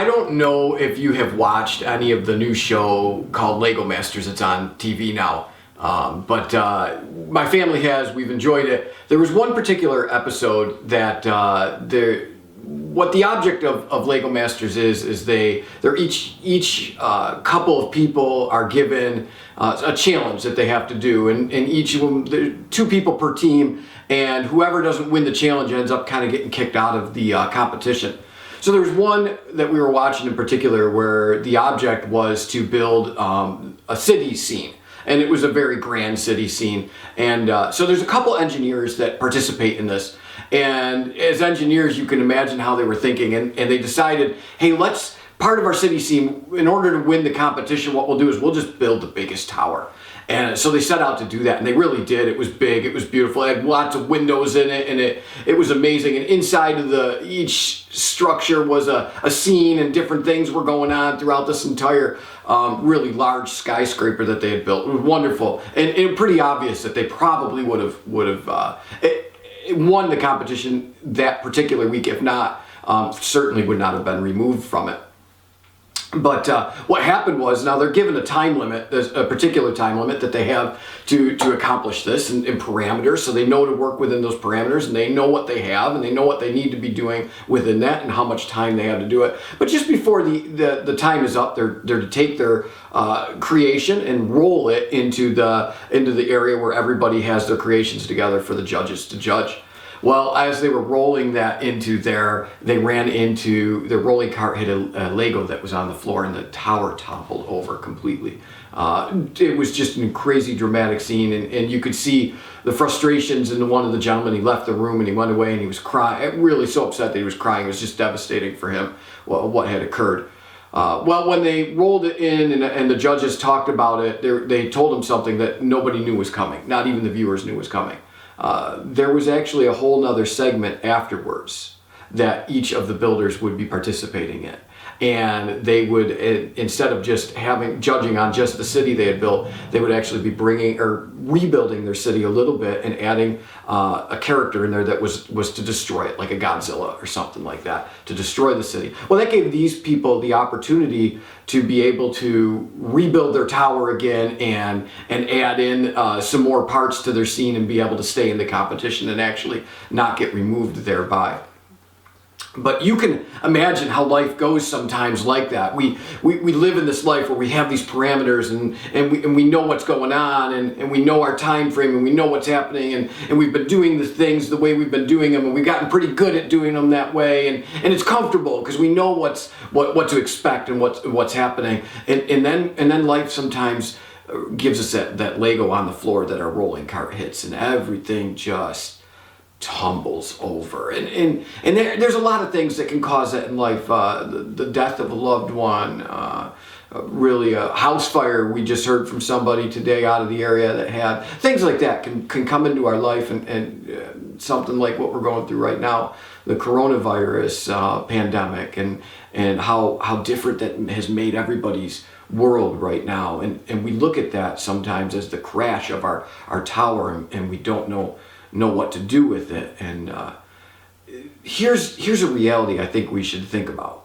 I don't know if you have watched any of the new show called Lego Masters. It's on TV now. But my family has. We've enjoyed it. There was one particular episode that what the object of Lego Masters is they're each couple of people are given a challenge that they have to do, and each of them, there are 2 people per team, and whoever doesn't win the challenge ends up kind of getting kicked out of the competition. So there was one that we were watching in particular where the object was to build a city scene. And it was a very grand city scene. And so there's a couple engineers that participate in this. And as engineers, you can imagine how they were thinking. And they decided, hey, part of our city scene, in order to win the competition, what we'll do is we'll just build the biggest tower. And so they set out to do that, and they really did. It was big, it was beautiful, it had lots of windows in it, and it was amazing. And inside of each structure was a scene, and different things were going on throughout this entire really large skyscraper that they had built. It was wonderful, and pretty obvious that they probably would have won the competition that particular week. If not, certainly would not have been removed from it. But what happened was, now they're given a time limit, there's a particular time limit that they have to accomplish this, and parameters, so they know to work within those parameters, and they know what they have, and they know what they need to be doing within that, and how much time they have to do it. But just before the time is up, they're to take their creation and roll it into the area where everybody has their creations together for the judges to judge. Well, as they were rolling that into there, they ran into, the rolling cart hit a Lego that was on the floor, and the tower toppled over completely. It was just a crazy dramatic scene, and you could see the frustrations in one of the gentlemen. He left the room and he went away and he was crying, really so upset that he was crying. It was just devastating for him what had occurred. Well, when they rolled it in and the judges talked about it, they told him something that nobody knew was coming. Not even the viewers knew was coming. There was actually a whole nother segment afterwards that each of the builders would be participating in. And they would, instead of just judging on just the city they had built, they would actually be rebuilding their city a little bit and adding a character in there that was to destroy it, like a Godzilla or something like that, to destroy the city. Well, that gave these people the opportunity to be able to rebuild their tower again and add in some more parts to their scene and be able to stay in the competition and actually not get removed thereby. But you can imagine how life goes sometimes like that. We live in this life where we have these parameters and we know what's going on and we know our time frame and we know what's happening and we've been doing the things the way we've been doing them, and we've gotten pretty good at doing them that way, and it's comfortable because we know what to expect and what's happening. And then life sometimes gives us that Lego on the floor that our rolling cart hits, and everything just tumbles over, and there's a lot of things that can cause that in life. The death of a loved one, really a house fire. We just heard from somebody today out of the area that had things like that can come into our life, and something like what we're going through right now, the coronavirus pandemic, and how different that has made everybody's world right now, and we look at that sometimes as the crash of our tower, and we don't know what to do with it. And here's a reality I think we should think about.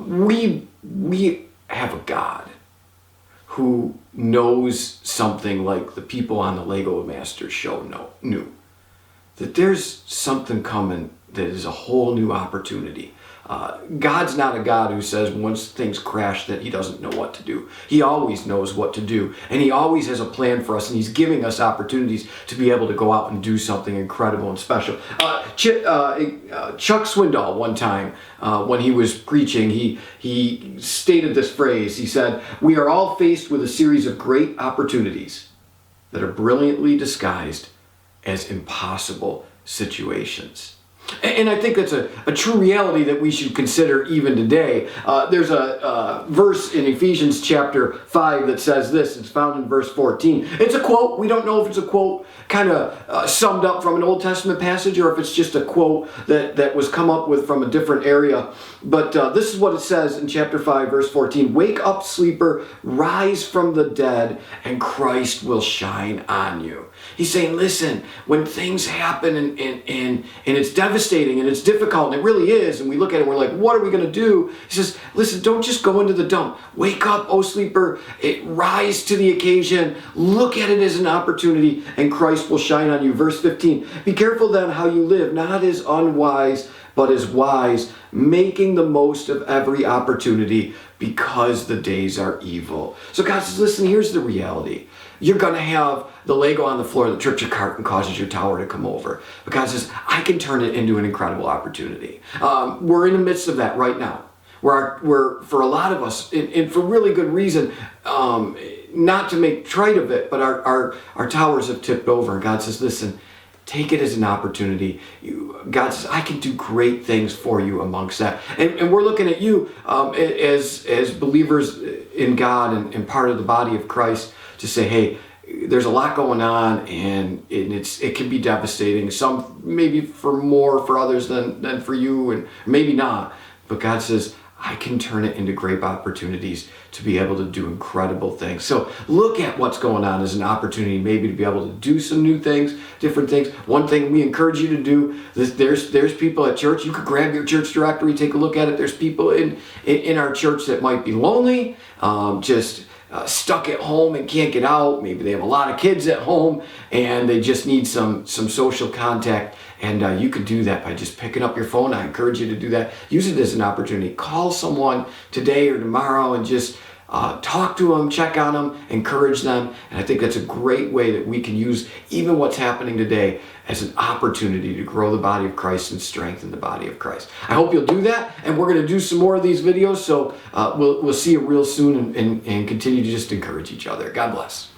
We have a God who knows something like the people on the Lego Masters show knew. That there's something coming that is a whole new opportunity. God's not a God who says once things crash that he doesn't know what to do. He always knows what to do, and he always has a plan for us, and he's giving us opportunities to be able to go out and do something incredible and special. Chuck Swindoll, one time when he was preaching, he stated this phrase. He said, "We are all faced with a series of great opportunities that are brilliantly disguised as impossible situations." And I think that's a true reality that we should consider even today. There's a verse in Ephesians chapter 5 that says this. It's found in verse 14. It's a quote. We don't know if it's a quote kind of summed up from an Old Testament passage or if it's just a quote that was come up with from a different area. But this is what it says in chapter 5, verse 14. "Wake up, sleeper, rise from the dead, and Christ will shine on you." He's saying, listen, when things happen and it's devastating and it's difficult, and it really is, and we look at it and we're like, what are we going to do? He says, listen, don't just go into the dump. Wake up, O sleeper. Rise to the occasion. Look at it as an opportunity, and Christ will shine on you. Verse 15, be careful then how you live, not as unwise, but as wise, making the most of every opportunity, because the days are evil. So God says, listen, here's the reality. You're going to have the Lego on the floor that trips your cart and causes your tower to come over. But God says, I can turn it into an incredible opportunity. We're in the midst of that right now. We're for a lot of us, and for really good reason, not to make trite of it, but our towers have tipped over. And God says, listen, take it as an opportunity. God says, I can do great things for you amongst that. And we're looking at you as believers in God and part of the body of Christ to say, hey, there's a lot going on, and it can be devastating. Some maybe for others than for you, and maybe not. But God says, I can turn it into great opportunities to be able to do incredible things. So look at what's going on as an opportunity, maybe to be able to do some new things, different things. One thing we encourage you to do, there's people at church. You could grab your church directory, take a look at it. There's people in our church that might be lonely, stuck at home and can't get out. Maybe they have a lot of kids at home and they just need some social contact. And you can do that by just picking up your phone. I encourage you to do that. Use it as an opportunity. Call someone today or tomorrow and just talk to them, check on them, encourage them. And I think that's a great way that we can use even what's happening today as an opportunity to grow the body of Christ and strengthen the body of Christ. I hope you'll do that. And we're going to do some more of these videos. So we'll see you real soon and continue to just encourage each other. God bless.